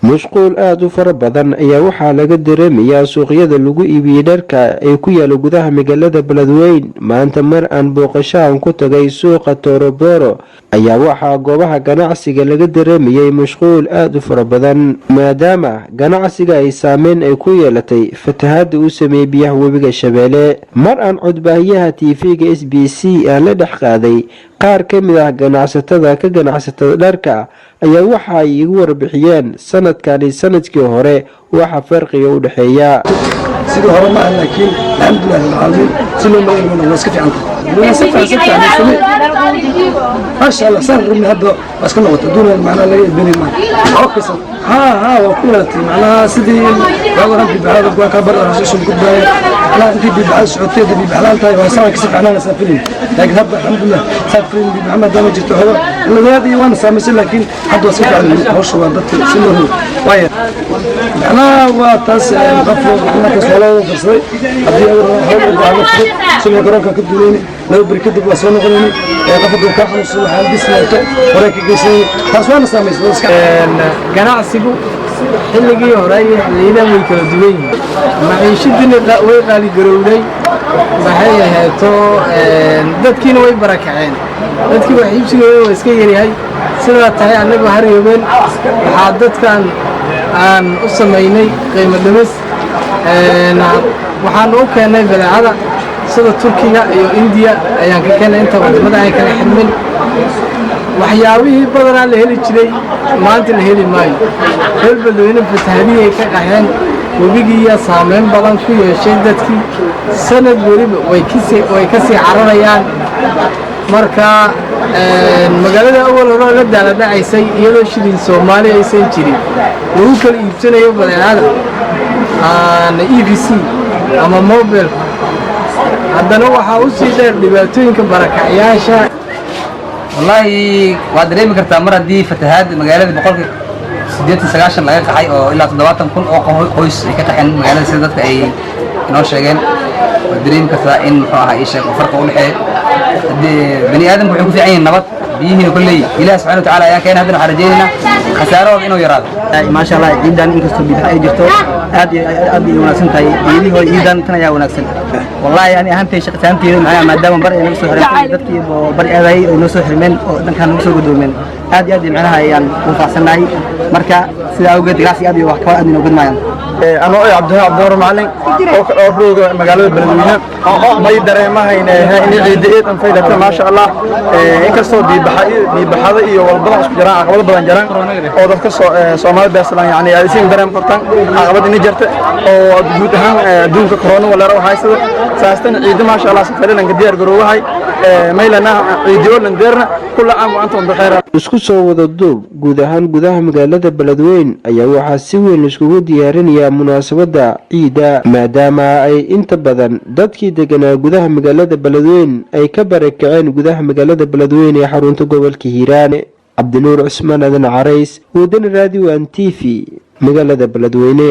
mashquul aad u fara badan ayaa waxaa laga dareemayaa suuqyada lagu iibiyey dharka ee ku yaala gudaha magaalada Beledweyne. Maanta mar aan booqashaan ku tagay suuqa Toroboro ayaa waxaa goobaha ganacsiga laga dareemayay mashquul aad u fara badan maadaama ganacsiga ay saameyn ay ku yeelatay fatahaada uu sameeyay biyaha webiga Shabeelle. Mar aan codbaahiyaha TV-ga SBC aan la dhex qaaday qaar ka mid ah ganacsatada ka ganacsatada dharka ayaa waxa ay igu warbixiyeen sanadkani sanadkii hore waxa farqiga u dhaxeeya sidoo hore ma laakiin alxamdulillah rabbil sidoo ma yeelno iska fiican ma sha Allah san rubni hadda iska noqoto duuna macna laga bini ma oofisa waa ku leeyahay macna sidii waxa bibahada ku ka bar raashin ku baahay la intii bibahada socotay bibahada tahay waa san ka fiicnaan safrin laakiin hadda alxamdulillah safrin Maxamed dama jirto hada labaadii waan saamay laakiin hadda iska fiican hawsha waa dadka sidoo way macna waa taas qafro macna ka soo فرصي أبي أول على فرص سمع كرامك كدوليني لو بركض بواسون قلني قفض الكاحل وصل حال بسمته وراك جسمي خاصة سامي بس جناع سيبو اللي جي وراي لينا ويكردوين معيشتنا لا ويقالي جرولي بحية هاتو دتكين وين بركعين دتكين وحيبسي ويسكيري هاي سنة تهي عنك وحري يومين حادث كان عن أصميني قيمة دمس waxaan u keenay badeecada sida Turkiga iyo India ayaan ka keenay inta wadamada ay kala xidhmin waxyaabihii badan la heli jiray maanta la heli maayo Beledweyne fatahaadii ay ka qaxeen webigiiya saameyn badan ku yeeshay dadkii sanad waliba way ka sii cararayaan marka magaalada awal hore la daaladacaysay iyadoo shilin Soomaali aysan jirin lagu kala iibsanayo badeecada EVC ama mobile haddana waxaa u sii dheer dhibaatooyinka barakacayaasha wallahi waad dareemi kartaa mar haddii fatahaad magaalada 189 laga qaxay oo ilaa 70,000 oo qoys ay ka qaxeen magaalada sida dadka ay inoo sheegeen waad dareemi kartaa in muxuu ahaa isha farqa u dhaxeeyo bani aadamku wuxuu ku fiican yahay nabad biyihiina kulley ilaahay subxaanahu wa ta'aala ayaa keenay haddana waxaan rajaynaynaa khasaarada inuu yaraado ما شاء الله عيدان إنك تبي بحاجة جرتو أدي وناسن تاي يدي هو عيدان تنا يا وناسن والله يعني أهم شيء شقتان تيرو معايا ما دام بري نفسه حرمين دتي بري أذاي نفسه حرمين كان نفسه قدومين أدي معنا يعني وفاصل معي مركا سيدا وجد راسي أدي وحكوا أدي نوجد معي أنا عبد النور معلم أخرج مجال بلدنا ما يدري ما هي عيدية فايدة ما شاء الله إنك صوت بحذي والبضع جران عقبال بدن جران أو ذلك صومال بس يعني أسيم درهم قطن عقبال نجرت أو جودها دون كورونا ولا روح هاي ساستن عيد ما شاء الله سفرنا قدير جروه هاي ما لنا عيديون نديرنا كل عام وأنتم بخير. isku soo wada duub guud ahaan gudaha magaalada Beledweyne ayaa waxaa si weyn iskugu diyaarinayaa munaasabada ciida maadaama ay inta badan dadkii deganaa gudaha magaalada Beledweyne ay ka barakaceen gudaha magaalada Beledweyne ee xarunta gobolka Hiiraan. Cabdinuur Cusmaan Adan Carays, Wadani Radio and TV magaalada Beledweyne.